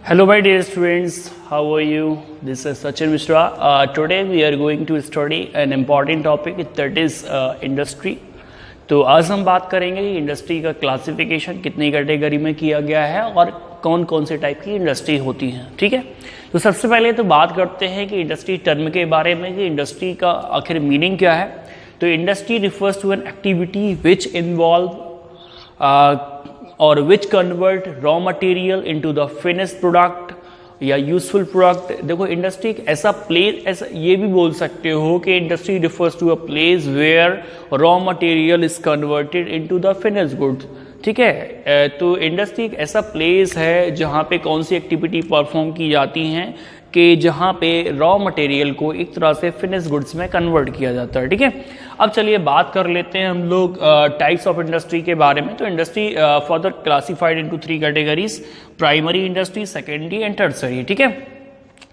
Hello my dear students, how are you? This is Sachin Mishra. Today we are going to study an important topic that is industry. तो आज हम बात करेंगे कि industry का classification कितनी category में किया गया है और कौन कौन से टाइप की इंडस्ट्री होती हैं। ठीक है, तो सबसे पहले तो बात करते हैं कि इंडस्ट्री टर्म के बारे में कि इंडस्ट्री का आखिर मीनिंग क्या है। तो industry refers to an activity which involve और which convert raw material into the finished product या यूजफुल प्रोडक्ट। देखो इंडस्ट्री एक ऐसा प्लेस, ऐसा ये भी बोल सकते हो कि industry refers to a place where raw material is converted into the finished goods. ठीक है, तो इंडस्ट्री एक ऐसा प्लेस है जहाँ पे कौन सी एक्टिविटी परफॉर्म की जाती हैं कि जहाँ पे रॉ मटेरियल को एक तरह से फिनिश गुड्स में कन्वर्ट किया जाता है। ठीक है, अब चलिए बात कर लेते हैं हम लोग टाइप्स ऑफ इंडस्ट्री के बारे में। तो industry further classified into 3 categories, primary industry, secondary and tertiary. ठीक है,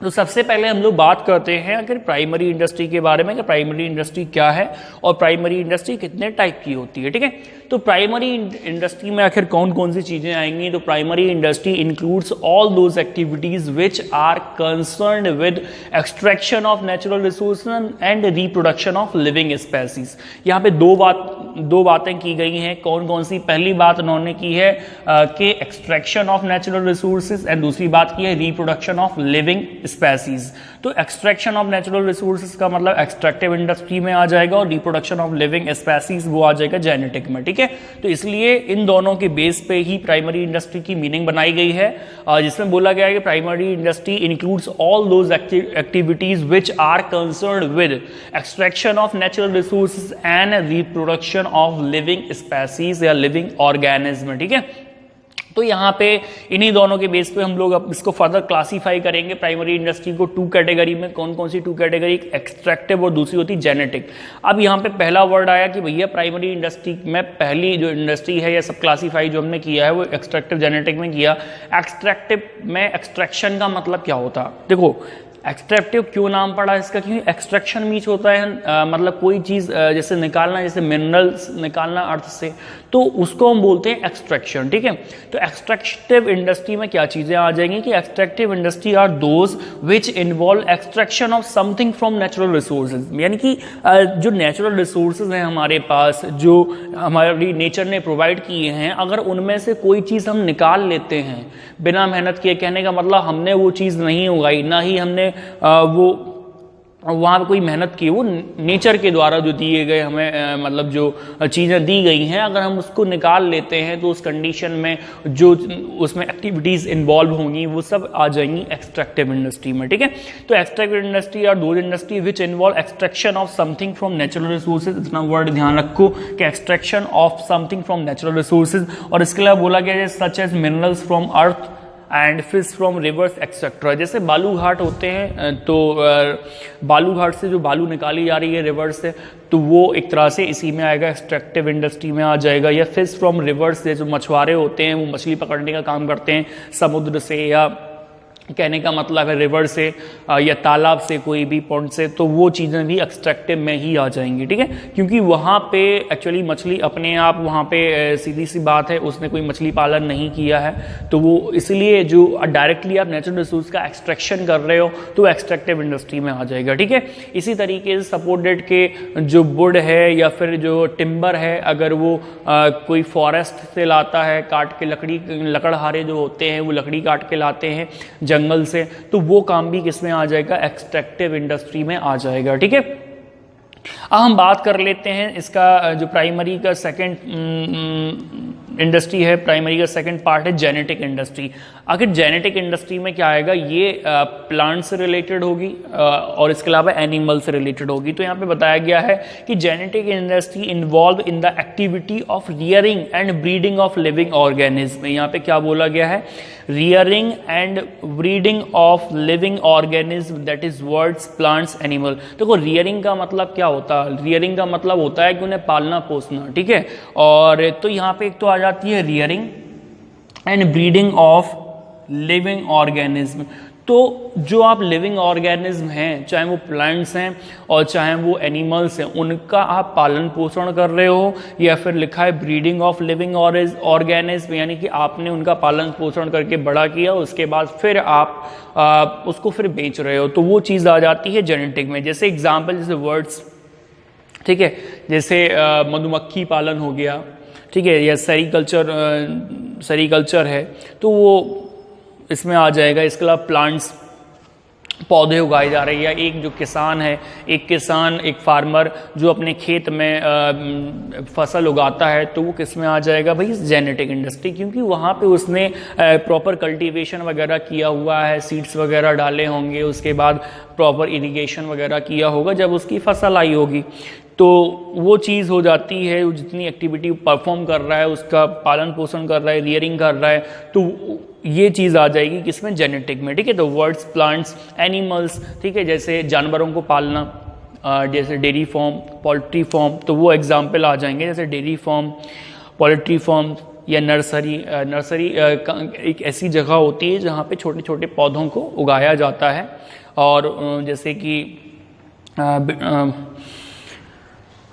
तो सबसे पहले हम लोग बात करते हैं अगर प्राइमरी इंडस्ट्री के बारे में कि प्राइमरी इंडस्ट्री क्या है और प्राइमरी इंडस्ट्री कितने टाइप की होती है। ठीक है, तो प्राइमरी इंडस्ट्री में आखिर कौन कौन सी चीजें आएंगी। तो primary industry includes all those activities which are concerned with extraction of natural resources and reproduction of living species. यहाँ पे दो बातें की गई हैं। कौन कौन सी? पहली बात उन्होंने की है कि extraction of natural resources and दूसरी बात की है रिप्रोडक्शन ऑफ लिविंग स्पेसीज। तो एक्सट्रैक्शन ऑफ नेचुरल रिसोर्सेज का मतलब एक्सट्रैक्टिव इंडस्ट्री में आ जाएगा और रिप्रोडक्शन ऑफ लिविंग स्पेसीज वो आ जाएगा जेनेटिक में। ठीक है, तो इसलिए इन दोनों के बेस पे ही प्राइमरी इंडस्ट्री की मीनिंग बनाई गई है, जिसमें बोला गया है कि primary industry includes all those activities which are concerned with extraction of natural resources and reproduction of living species या लिविंग ऑर्गेनिज्म। ठीक है, तो यहाँ पे इन्हीं दोनों के बेस पे हम लोग अब इसको फर्दर क्लासीफाई करेंगे प्राइमरी इंडस्ट्री को 2 कैटेगरी में। कौन कौन सी 2 कैटेगरी? एक्सट्रैक्टिव और दूसरी होती जेनेटिक। अब यहाँ पे पहला वर्ड आया कि भैया प्राइमरी इंडस्ट्री में पहली जो इंडस्ट्री है या सब क्लासीफाई जो हमने किया है वो एक्सट्रैक्टिव जेनेटिक में किया। एक्सट्रैक्टिव में एक्सट्रैक्शन का मतलब क्या होता है? देखो एक्सट्रैक्टिव क्यों नाम पड़ा इसका, क्योंकि एक्सट्रैक्शन मीन्स होता है मतलब कोई चीज जैसे निकालना, जैसे मिनरल्स निकालना अर्थ से, तो उसको हम बोलते हैं एक्सट्रैक्शन। ठीक है, तो एक्सट्रैक्टिव इंडस्ट्री में क्या चीजें आ जाएंगी कि extractive industry are those which involve extraction of something from natural resources. यानी कि जो नेचुरल रिसोर्सेज हैं हमारे पास, जो हमारी नेचर ने प्रोवाइड किए हैं, अगर उनमें से कोई चीज हम निकाल लेते हैं बिना मेहनत किए, कहने का मतलब हमने वो चीज नहीं उगाई, ना ही हमने वो वहाँ पे कोई मेहनत की, वो नेचर के द्वारा जो दिए गए हमें मतलब जो चीज़ें दी गई हैं, अगर हम उसको निकाल लेते हैं तो उस कंडीशन में जो उसमें एक्टिविटीज़ इन्वॉल्व होंगी वो सब आ जाएंगी एक्सट्रैक्टिव इंडस्ट्री में। ठीक है, तो एक्सट्रैक्टिव इंडस्ट्री और those industry which involve extraction of something from natural resources. इतना वर्ड ध्यान रखो कि extraction of something from natural resources, और इसके अलावा बोला गया है such as minerals from earth and fish from rivers etcetera. जैसे बालू घाट होते हैं, तो बालू घाट से जो बालू निकाली जा रही है रिवर्स से, तो वो एक तरह से इसी में आएगा, एक्सट्रैक्टिव इंडस्ट्री में आ जाएगा। या फिश फ्रॉम रिवर्स से जो मछुआरे होते हैं वो मछली पकड़ने का काम करते हैं समुद्र से, या कहने का मतलब है रिवर से या तालाब से, कोई भी पॉइंट से, तो वो चीज़ें भी एक्सट्रैक्टिव में ही आ जाएंगी। ठीक है, क्योंकि वहाँ पे एक्चुअली मछली अपने आप, वहाँ पे सीधी सी बात है उसने कोई मछली पालन नहीं किया है, तो वो इसलिए जो डायरेक्टली आप नेचुरल रिसोर्स का एक्सट्रैक्शन कर रहे हो तो एक्सट्रैक्टिव इंडस्ट्री में आ जाएगा। ठीक है, इसी तरीके से सपोर्टेड के जो वुड है या फिर जो टिम्बर है, अगर वो कोई फॉरेस्ट से लाता है काट के, लकड़हारे जो होते हैं वो लकड़ी काट के लाते हैं जंगल से, तो वो काम भी किसमें आ जाएगा? एक्सट्रैक्टिव इंडस्ट्री में आ जाएगा। ठीक है, अब हम बात कर लेते हैं इसका जो प्राइमरी का सेकंड इंडस्ट्री है, प्राइमरी का सेकंड पार्ट है जेनेटिक इंडस्ट्री। आखिर जेनेटिक इंडस्ट्री में क्या आएगा? ये प्लांट से रिलेटेड होगी और इसके अलावा एनिमल से रिलेटेड होगी। तो यहाँ पे बताया गया है कि genetic industry involve in the activity of rearing and breeding of living organism. यहाँ पे क्या बोला गया है? Rearing and breeding of living organism, that is words plants animal. देखो रियरिंग का मतलब क्या होता है? रियरिंग का मतलब होता है कि उन्हें पालना पोसना। ठीक है, और तो यहाँ पे एक तो आ जाती है rearing and breeding of living organism. तो जो आप लिविंग ऑर्गेनिज्म हैं, चाहे वो प्लांट्स हैं और चाहे वो एनिमल्स हैं, उनका आप पालन पोषण कर रहे हो, या फिर लिखा है ब्रीडिंग ऑफ लिविंग ऑर्गेनिज्म, यानी कि आपने उनका पालन पोषण करके बड़ा किया, उसके बाद फिर आप उसको फिर बेच रहे हो, तो वो चीज़ आ जाती है जेनेटिक में। जैसे एग्जाम्पल, जैसे वर्ड्स, ठीक है, जैसे मधुमक्खी पालन हो गया, ठीक है, या सेरीकल्चर है, तो वो इसमें आ जाएगा। इसके अलावा प्लांट्स, पौधे उगाए जा रहे हैं, या एक जो किसान है, एक फार्मर जो अपने खेत में फसल उगाता है, तो वो किस में आ जाएगा भाई? जेनेटिक इंडस्ट्री, क्योंकि वहाँ पे उसने प्रॉपर कल्टीवेशन वगैरह किया हुआ है, सीड्स वगैरह डाले होंगे, उसके बाद प्रॉपर इरिगेशन वगैरह किया होगा, जब उसकी फसल आई होगी तो वो चीज़ हो जाती है। वो जितनी एक्टिविटी परफॉर्म कर रहा है, उसका पालन पोषण कर रहा है, रियरिंग कर रहा है, तो ये चीज़ आ जाएगी किसमें? जेनेटिक में, ठीक है। तो वर्ड्स, प्लांट्स, एनिमल्स, ठीक है, जैसे जानवरों को पालना, जैसे डेयरी फार्म, पोल्ट्री फार्म, तो वो एग्जाम्पल आ जाएंगे, जैसे डेयरी फार्म, पोल्ट्री फार्म या नर्सरी। एक ऐसी जगह होती है जहाँ पे छोटे छोटे पौधों को उगाया जाता है, और जैसे कि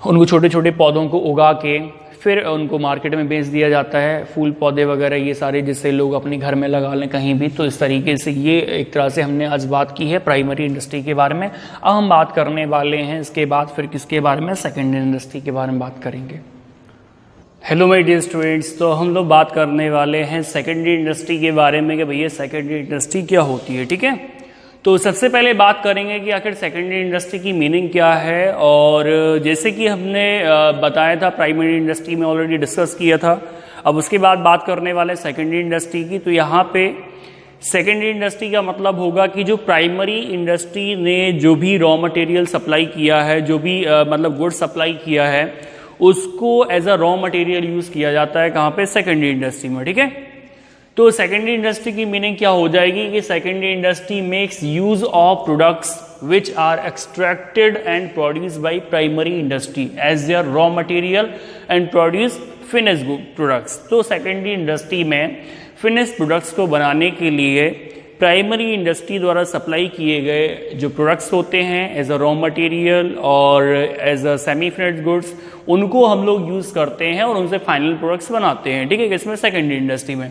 उनको छोटे छोटे पौधों को उगा के फिर उनको मार्केट में बेच दिया जाता है, फूल पौधे वगैरह ये सारे, जिससे लोग अपने घर में लगा लें कहीं भी। तो इस तरीके से ये एक तरह से हमने आज बात की है प्राइमरी इंडस्ट्री के बारे में। अब हम बात करने वाले हैं इसके बाद फिर किसके बारे में? सेकेंडरी इंडस्ट्री के बारे में बात करेंगे। हेलो माय डियर स्टूडेंट्स, तो हम लोग बात करने वाले हैं सेकेंडरी इंडस्ट्री के बारे में कि भैया सेकेंडरी इंडस्ट्री क्या होती है, ठीक है। तो सबसे पहले बात करेंगे कि आखिर सेकेंडरी इंडस्ट्री की मीनिंग क्या है, और जैसे कि हमने बताया था प्राइमरी इंडस्ट्री में ऑलरेडी डिस्कस किया था। अब उसके बाद बात करने वाले सेकेंडरी इंडस्ट्री की। तो यहाँ पे सेकेंडरी इंडस्ट्री का मतलब होगा कि जो प्राइमरी इंडस्ट्री ने जो भी रॉ मटेरियल सप्लाई किया है, जो भी मतलब गुड सप्लाई किया है, उसको as a raw material use किया जाता है कहाँ पे? सेकेंडरी इंडस्ट्री में, ठीक है। तो सेकेंडरी इंडस्ट्री की मीनिंग क्या हो जाएगी कि secondary industry makes use of products which are extracted and produced by primary industry as their raw material and produce finished products. तो सेकेंडरी इंडस्ट्री में फिनिश्ड प्रोडक्ट्स को बनाने के लिए प्राइमरी इंडस्ट्री द्वारा सप्लाई किए गए जो प्रोडक्ट्स होते हैं एज अ रॉ मटेरियल और as a semi finished goods, उनको हम लोग यूज करते हैं और उनसे फाइनल प्रोडक्ट्स बनाते हैं, ठीक है, इसमें सेकेंडरी इंडस्ट्री में।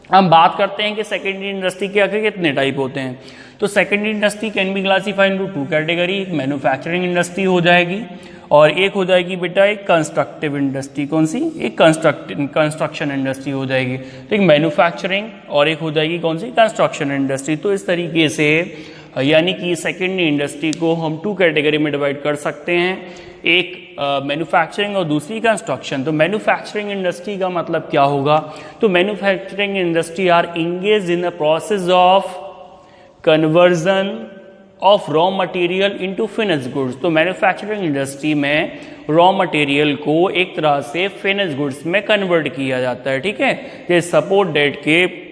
हम बात करते हैं कि सेकेंडरी इंडस्ट्री के आखिर कितने टाइप होते हैं। तो secondary industry can be classified into two category. एक मैन्युफैक्चरिंग इंडस्ट्री हो जाएगी और एक हो जाएगी बेटा एक कंस्ट्रक्टिव इंडस्ट्री। कौन सी? एक कंस्ट्रक्शन इंडस्ट्री हो जाएगी। तो एक मैन्युफैक्चरिंग और एक हो जाएगी कौन सी? Construction industry. तो इस तरीके से यानी कि सेकेंडरी इंडस्ट्री को हम टू कैटेगरी में डिवाइड कर सकते हैं, एक मैन्युफैक्चरिंग और दूसरी कंस्ट्रक्शन। तो मैन्युफैक्चरिंग इंडस्ट्री का मतलब क्या होगा? तो manufacturing industry are engage in the process of conversion of raw material into finished goods. तो मैन्युफैक्चरिंग इंडस्ट्री में रॉ मटेरियल को एक तरह से फिनिश्ड गुड्स में कन्वर्ट किया जाता है, ठीक है। जैसे सपोर्ट डेट के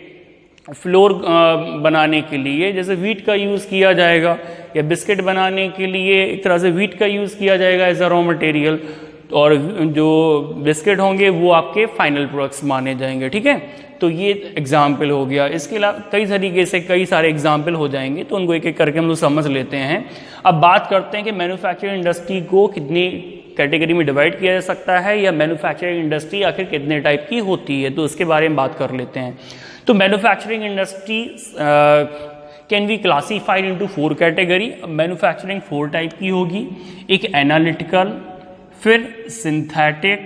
फ्लोर बनाने के लिए जैसे व्हीट का यूज़ किया जाएगा, या बिस्किट बनाने के लिए एक तरह से व्हीट का यूज़ किया जाएगा एज अ रॉ मटेरियल, और जो बिस्किट होंगे वो आपके फाइनल प्रोडक्ट्स माने जाएंगे, ठीक है। तो ये एग्जाम्पल हो गया। इसके अलावा कई तरीके से कई सारे एग्जाम्पल हो जाएंगे, तो उनको एक एक करके हम लोग समझ लेते हैं। अब बात करते हैं कि मैन्युफैक्चरिंग इंडस्ट्री को कितनी कैटेगरी में डिवाइड किया जा सकता है, या मैन्युफैक्चरिंग इंडस्ट्री आखिर कितने टाइप की होती है, तो उसके बारे में बात कर लेते हैं। तो manufacturing industry can be classified into four category. Manufacturing four type की होगी, एक एनालिटिकल, फिर सिंथेटिक,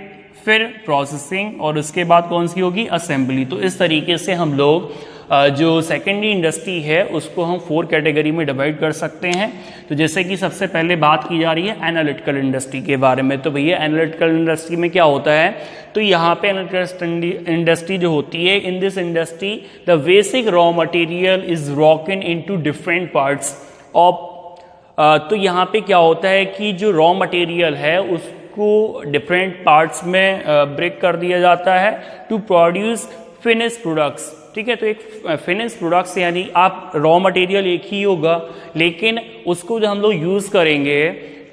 फिर प्रोसेसिंग, और उसके बाद कौन सी होगी? असेंबली। तो इस तरीके से हम लोग जो सेकेंडरी इंडस्ट्री है उसको हम फोर कैटेगरी में डिवाइड कर सकते हैं। तो जैसे कि सबसे पहले बात की जा रही है एनालिटिकल इंडस्ट्री के बारे में। तो भैया एनालिटिकल इंडस्ट्री में क्या होता है? तो यहाँ पे एनालिटिकल इंडस्ट्री जो होती है, in this industry the basic raw material is broken into different parts of. तो यहाँ पे क्या होता है कि जो रॉ मटेरियल है उसको डिफरेंट पार्ट्स में ब्रेक कर दिया जाता है टू प्रोड्यूस फिनिश प्रोडक्ट्स, ठीक है। तो एक फिनिश प्रोडक्ट्स यानी आप रॉ मटेरियल एक ही होगा, लेकिन उसको जो हम लोग यूज़ करेंगे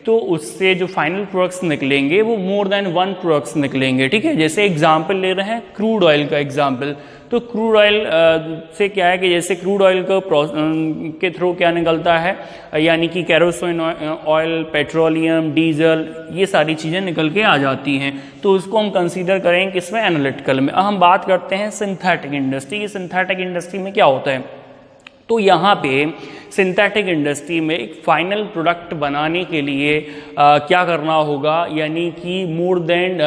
तो उससे जो फाइनल प्रोडक्ट्स निकलेंगे वो मोर देन 1 प्रोडक्ट्स निकलेंगे, ठीक है। जैसे एग्जांपल ले रहे हैं क्रूड ऑयल का एग्जांपल, तो क्रूड ऑयल से क्या है कि जैसे क्रूड ऑयल के थ्रू क्या निकलता है, यानी कि कैरोसिन ऑयल, पेट्रोलियम, डीजल, ये सारी चीज़ें निकल के आ जाती हैं, तो उसको हम कंसीडर करेंगे किसमें, एनालिटिकल में। अब हम बात करते हैं सिंथेटिक इंडस्ट्री की। सिंथेटिक इंडस्ट्री में क्या होता है, तो यहाँ पे सिंथेटिक इंडस्ट्री में एक फाइनल प्रोडक्ट बनाने के लिए क्या करना होगा, यानी कि मोर देन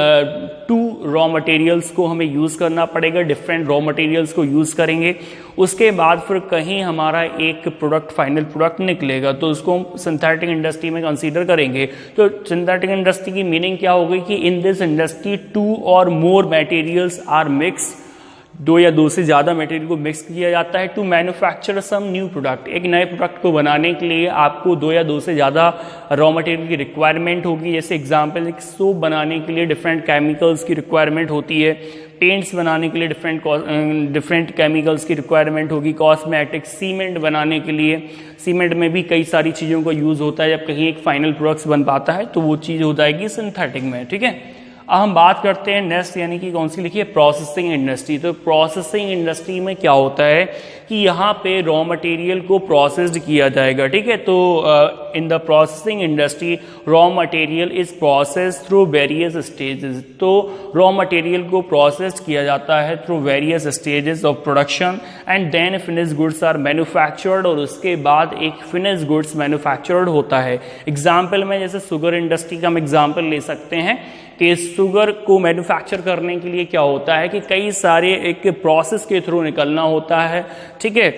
2 रॉ मटेरियल्स को हमें यूज़ करना पड़ेगा, डिफरेंट रॉ मटेरियल्स को यूज़ करेंगे, उसके बाद फिर कहीं हमारा एक प्रोडक्ट फाइनल प्रोडक्ट निकलेगा, तो उसको हम सिंथेटिक इंडस्ट्री में कंसीडर करेंगे। तो सिंथेटिक इंडस्ट्री की मीनिंग क्या होगी कि इन दिस इंडस्ट्री 2 और मोर मटेरियल्स आर मिक्स, 2 या 2 से ज़्यादा मटेरियल को मिक्स किया जाता है to manufacture some new product. एक नए प्रोडक्ट को बनाने के लिए आपको 2 या 2 से ज़्यादा रॉ मटेरियल की रिक्वायरमेंट होगी। जैसे एग्जांपल, एक सोप बनाने के लिए डिफरेंट केमिकल्स की रिक्वायरमेंट होती है, पेंट्स बनाने के लिए डिफरेंट केमिकल्स की रिक्वायरमेंट होगी, कॉस्मेटिक्स, सीमेंट बनाने के लिए, सीमेंट में भी कई सारी चीज़ों का यूज़ होता है। जब कहीं एक फाइनल प्रोडक्ट्स बन पाता है तो वो चीज़ हो जाएगी सिंथेटिक में, ठीक है। अब हम बात करते हैं नेक्स्ट, यानी कि कौन सी लिखिए, प्रोसेसिंग इंडस्ट्री। तो प्रोसेसिंग इंडस्ट्री में क्या होता है कि यहाँ पे रॉ मटेरियल को प्रोसेस्ड किया जाएगा, ठीक है। तो in the processing industry raw material is processed through various stages. तो रॉ मटेरियल को प्रोसेस्ड किया जाता है through various stages of production and then finish goods are manufactured, और उसके बाद एक फिनिश गुड्स मैन्युफैक्चर्ड होता है। एग्जाम्पल में जैसे शुगर इंडस्ट्री का हम एग्जाम्पल ले सकते हैं कि शुगर को मैन्युफैक्चर करने के लिए क्या होता है कि कई सारे एक प्रोसेस के थ्रू निकलना होता है, ठीक है,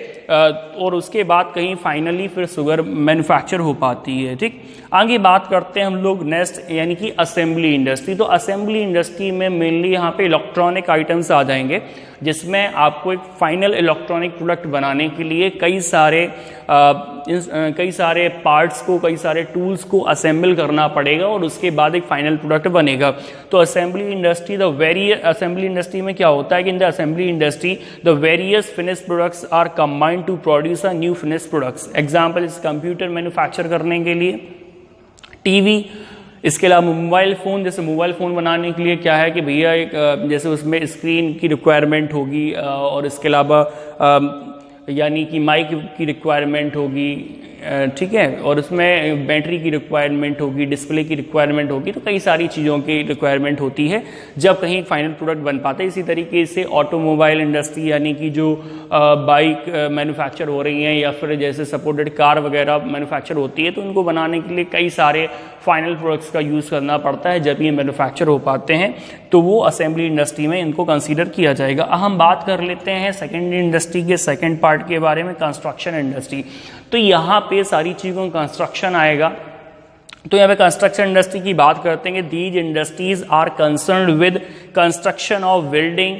और उसके बाद कहीं फाइनली फिर शुगर मैन्युफैक्चर हो पाती है, ठीक। आगे बात करते हैं हम लोग नेक्स्ट, यानी कि असेंबली इंडस्ट्री। तो असेंबली इंडस्ट्री में मेनली यहाँ पे इलेक्ट्रॉनिक आइटम्स आ जाएंगे, जिसमें आपको एक फाइनल इलेक्ट्रॉनिक प्रोडक्ट बनाने के लिए कई सारे पार्ट्स को, कई सारे टूल्स को असेंबल करना पड़ेगा, और उसके बाद एक फाइनल प्रोडक्ट बनेगा। तो असेंबली इंडस्ट्री में क्या होता है कि in the assembly industry the various finish products are combined to produce a new finish products. Example इस कंप्यूटर मैन्युफैक्चर करने के लिए, टीवी, इसके अलावा मोबाइल फ़ोन। जैसे मोबाइल फ़ोन बनाने के लिए क्या है कि भैया एक जैसे उसमें स्क्रीन की रिक्वायरमेंट होगी, और इसके अलावा यानी कि माइक की रिक्वायरमेंट होगी, ठीक है, और उसमें बैटरी की रिक्वायरमेंट होगी, डिस्प्ले की रिक्वायरमेंट होगी, तो कई सारी चीज़ों की रिक्वायरमेंट होती है जब कहीं फाइनल प्रोडक्ट बन पाता है। इसी तरीके से ऑटोमोबाइल इंडस्ट्री, यानी कि जो बाइक मैन्युफैक्चर हो रही हैं या फिर जैसे सपोर्टेड कार वगैरह मैन्युफैक्चर होती है, तो उनको बनाने के लिए कई सारे फाइनल प्रोडक्ट्स का यूज़ करना पड़ता है। जब ये मैन्युफैक्चर हो पाते हैं तो वो असेंबली इंडस्ट्री में इनको कंसीडर किया जाएगा। अब हम बात कर लेते हैं सेकेंड इंडस्ट्री के सेकेंड पार्ट के बारे में, कंस्ट्रक्शन इंडस्ट्री। तो यहाँ पे सारी चीज़ों का कंस्ट्रक्शन आएगा। तो यहाँ पे कंस्ट्रक्शन इंडस्ट्री की बात करते हैं, these industries are concerned with construction of building,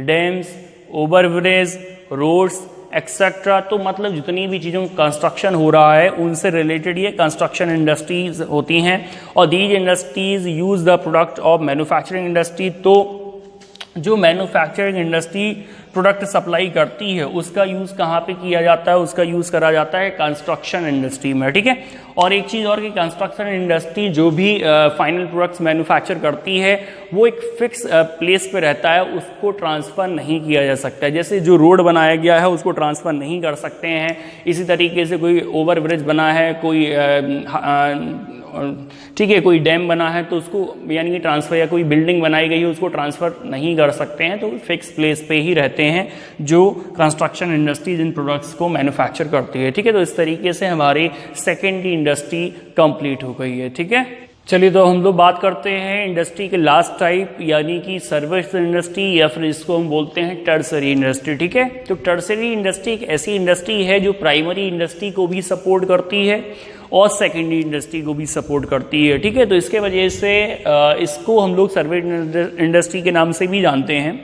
dams, overbridge, roads etcetera. तो मतलब जितनी भी चीज़ों का कंस्ट्रक्शन हो रहा है उनसे रिलेटेड ये कंस्ट्रक्शन इंडस्ट्रीज होती हैं। और these industries use the product of manufacturing industry. तो जो मैन्युफैक्चरिंग इंडस्ट्री प्रोडक्ट सप्लाई करती है उसका यूज़ कहाँ पे किया जाता है, उसका यूज़ करा जाता है कंस्ट्रक्शन इंडस्ट्री में, ठीक है। और एक चीज़ और कि कंस्ट्रक्शन इंडस्ट्री जो भी फाइनल प्रोडक्ट्स मैन्युफैक्चर करती है वो एक फिक्स प्लेस पे रहता है, उसको ट्रांसफ़र नहीं किया जा सकता है। जैसे जो रोड बनाया गया है उसको ट्रांसफ़र नहीं कर सकते हैं, इसी तरीके से कोई ओवर ब्रिज बना है, कोई ठीक है, कोई डैम बना है तो उसको यानी कि ट्रांसफ़र, या कोई बिल्डिंग बनाई गई है उसको ट्रांसफ़र नहीं कर सकते हैं, तो फिक्स प्लेस पे ही रहते हैं जो कंस्ट्रक्शन इंडस्ट्री जिन प्रोडक्ट्स को मैन्युफैक्चर करती है, ठीक है। तो इस तरीके से हमारी सेकेंडरी इंडस्ट्री कंप्लीट हो गई है, ठीक है। चलिए तो हम लोग बात करते हैं इंडस्ट्री के लास्ट टाइप, यानी कि सर्विस इंडस्ट्री, या फिर इसको हम बोलते हैं टर्सरी इंडस्ट्री, ठीक है। तो टर्सरी इंडस्ट्री एक ऐसी इंडस्ट्री है जो प्राइमरी इंडस्ट्री को भी सपोर्ट करती है और सेकेंडरी इंडस्ट्री को भी सपोर्ट करती है, ठीक है। तो इसके वजह से इसको हम लोग सर्विस इंडस्ट्री के नाम से भी जानते हैं।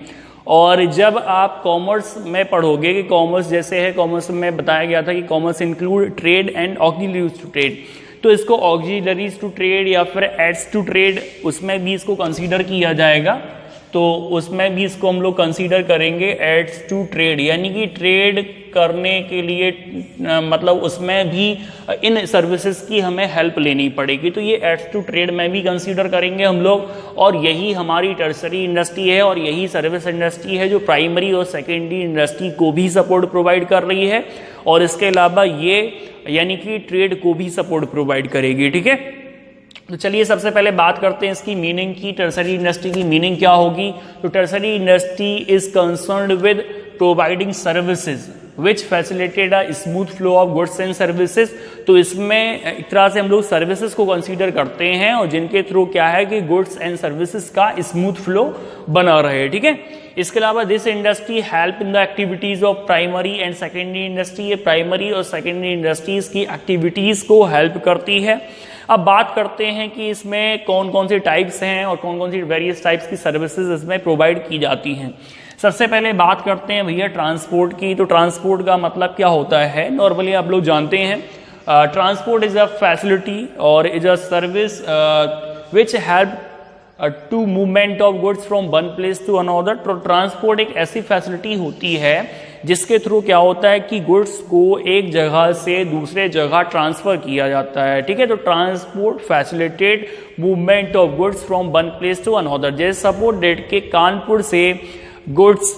और जब आप कॉमर्स में पढ़ोगे कि कॉमर्स जैसे है, कॉमर्स में बताया गया था कि commerce include trade and auxiliaries to trade, तो इसको ऑक्सिलरीज टू ट्रेड या फिर एड्स टू ट्रेड उसमें भी इसको कंसीडर किया जाएगा। तो उसमें भी इसको हम लोग कंसीडर करेंगे एड्स टू ट्रेड, यानी कि ट्रेड करने के लिए मतलब उसमें भी इन सर्विसेज की हमें हेल्प लेनी पड़ेगी। तो ये एड्स टू ट्रेड में भी कंसीडर करेंगे हम लोग, और यही हमारी टर्सरी इंडस्ट्री है और यही सर्विस इंडस्ट्री है जो प्राइमरी और सेकेंडरी इंडस्ट्री को भी सपोर्ट प्रोवाइड कर रही है, और इसके अलावा ये यानी कि ट्रेड को भी सपोर्ट प्रोवाइड करेगी। ठीक है, तो चलिए सबसे पहले बात करते हैं इसकी मीनिंग की। टर्सरी इंडस्ट्री की मीनिंग क्या होगी? तो tertiary industry is concerned with providing services which facilitate a smooth flow of goods and services. तो इसमें एक तरह से हम लोग सर्विसेज को कंसीडर करते हैं और जिनके थ्रू क्या है कि गुड्स एंड सर्विसेज का स्मूथ फ्लो बना रहे। ठीक है, इसके अलावा this industry help in the activities of primary and secondary industry. ये प्राइमरी और सेकेंडरी इंडस्ट्रीज की एक्टिविटीज को हेल्प करती है। अब बात करते हैं कि इसमें कौन कौन सी टाइप्स हैं और कौन कौन सी वेरियस टाइप्स की सर्विसेज इसमें प्रोवाइड की जाती हैं। सबसे पहले बात करते हैं भैया ट्रांसपोर्ट की। तो ट्रांसपोर्ट का मतलब क्या होता है? नॉर्मली आप लोग जानते हैं ट्रांसपोर्ट इज अ फैसिलिटी और is a service which help to movement of goods from one place to another. तो ट्रांसपोर्ट एक ऐसी फैसिलिटी होती है जिसके थ्रू क्या होता है कि गुड्स को एक जगह से दूसरे जगह ट्रांसफर किया जाता है। ठीक है, तो transport facilitate movement of goods from one place to another. जैसे सपोज डेट के कानपुर से गुड्स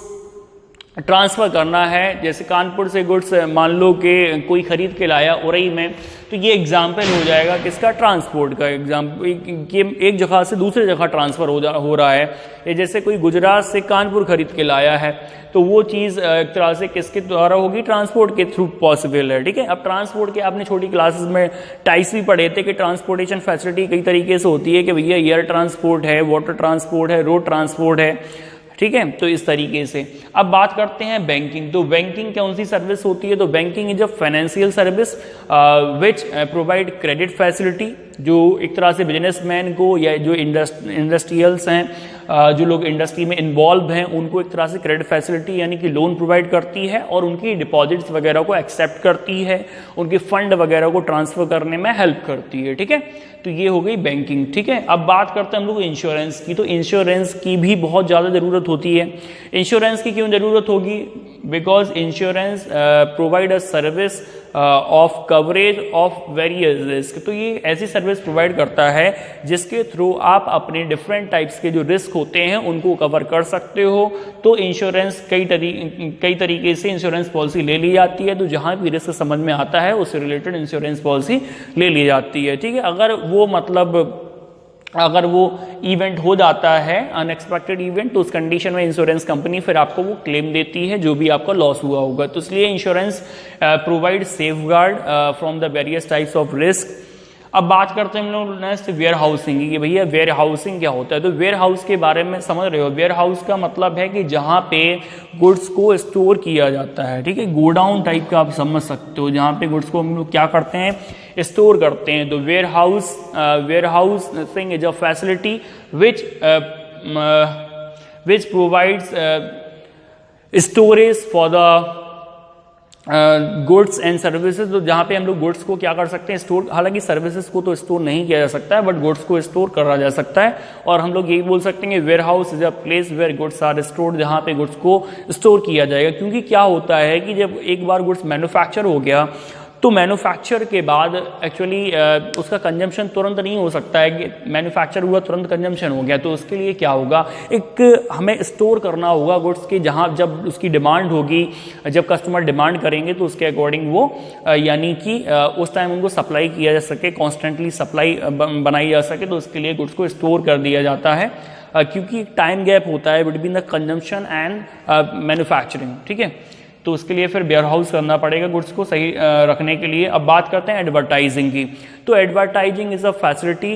ट्रांसफर करना है, जैसे कानपुर से गुड्स मान लो कि कोई खरीद के लाया उरई में, तो ये एग्जाम्पल हो जाएगा किसका? ट्रांसपोर्ट का। एक जगह से दूसरे जगह ट्रांसफर हो रहा है। ये जैसे कोई गुजरात से कानपुर खरीद के लाया है, तो वो चीज़ एक तरह से किसके द्वारा होगी? ट्रांसपोर्ट के थ्रू पॉसिबल है। ठीक है, अब ट्रांसपोर्ट के आपने छोटी क्लासेस में टाइप्स भी पढ़े थे कि ट्रांसपोर्टेशन फैसिलिटी कई तरीके से होती है कि भैया एयर ट्रांसपोर्ट है, वाटर ट्रांसपोर्ट है, रोड ट्रांसपोर्ट है। ठीक है, तो इस तरीके से अब बात करते हैं बैंकिंग। तो बैंकिंग कौन सी सर्विस होती है? तो banking is a financial service which provide credit facility. जो एक तरह से बिजनेसमैन को या जो इंडस्ट्रियल्स हैं, जो लोग इंडस्ट्री में इन्वॉल्व हैं, उनको एक तरह से क्रेडिट फैसिलिटी यानी कि लोन प्रोवाइड करती है और उनकी डिपॉजिट्स वगैरह को एक्सेप्ट करती है, उनके फंड वगैरह को ट्रांसफर करने में हेल्प करती है। ठीक है, तो ये हो गई बैंकिंग। ठीक है, अब बात करते हैं हम लोग इंश्योरेंस की। तो इंश्योरेंस की भी बहुत ज़्यादा ज़रूरत होती है। इंश्योरेंस की क्यों ज़रूरत होगी? Because insurance provide a service of coverage of various risk. तो ये ऐसी सर्विस प्रोवाइड करता है जिसके थ्रू आप अपने डिफरेंट टाइप्स के जो रिस्क होते हैं उनको कवर कर सकते हो। तो इंश्योरेंस कई तरीके से इंश्योरेंस पॉलिसी ले ली जाती है। तो जहाँ भी रिस्क समझ में आता है उससे रिलेटेड इंश्योरेंस पॉलिसी ले ली जाती है। ठीक है, अगर वो इवेंट हो जाता है अनएक्सपेक्टेड इवेंट, तो उस कंडीशन में इंश्योरेंस कंपनी फिर आपको वो क्लेम देती है जो भी आपका लॉस हुआ होगा। तो इसलिए insurance provide safeguard from the various types of risk. अब बात करते हैं हम लोग नेक्स्ट वेयर हाउसिंग की। भैया वेयर हाउसिंग क्या होता है? तो वेयर हाउस के बारे में समझ रहे हो? वेयर हाउस का मतलब है कि जहाँ पे गुड्स को स्टोर किया जाता है। ठीक है, गोडाउन टाइप का आप समझ सकते हो, जहाँ पे गुड्स को हम लोग क्या करते हैं? स्टोर करते हैं। तो warehousing is a facility which provides storage for the goods and services. तो जहाँ पे हम लोग गुड्स को क्या कर सकते हैं? स्टोर। हालांकि सर्विसेज को तो स्टोर नहीं किया जा सकता है, बट गुड्स को स्टोर करा जा सकता है। और हम लोग यही बोल सकते हैं warehouse is a place where goods are stored, जहाँ पे गुड्स को स्टोर किया जाएगा। क्योंकि क्या होता है कि जब एक बार गुड्स मैन्युफैक्चर हो गया तो मैन्युफैक्चर के बाद एक्चुअली उसका कंजम्पशन तुरंत नहीं हो सकता है कि मैन्युफैक्चर हुआ तुरंत कंजम्पशन हो गया। तो उसके लिए क्या होगा? एक हमें स्टोर करना होगा गुड्स की, जहाँ जब उसकी डिमांड होगी, जब कस्टमर डिमांड करेंगे तो उसके अकॉर्डिंग वो यानी कि उस टाइम उनको सप्लाई किया जा सके, कॉन्स्टेंटली सप्लाई बनाई जा सके। तो उसके लिए गुड्स को स्टोर कर दिया जाता है क्योंकि टाइम गैप होता है between the consumption and manufacturing. ठीक है, तो उसके लिए फिर वेयर हाउस करना पड़ेगा गुड्स को सही रखने के लिए। अब बात करते हैं एडवर्टाइजिंग की। तो advertising is a facility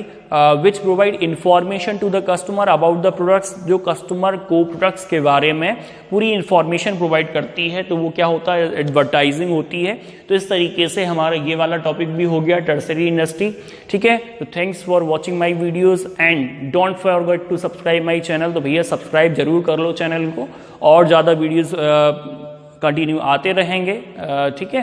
which provide information to the customer about the products. जो कस्टमर को प्रोडक्ट्स के बारे में पूरी इंफॉर्मेशन प्रोवाइड करती है, तो वो क्या होता है? एडवर्टाइजिंग होती है। तो इस तरीके से हमारा ये वाला टॉपिक भी हो गया टर्सरी इंडस्ट्री। ठीक है, तो thanks for watching my videos and don't forget to subscribe my channel. तो भैया सब्सक्राइब जरूर कर लो चैनल को, और ज़्यादा वीडियोज़ कंटिन्यू आते रहेंगे। ठीक है।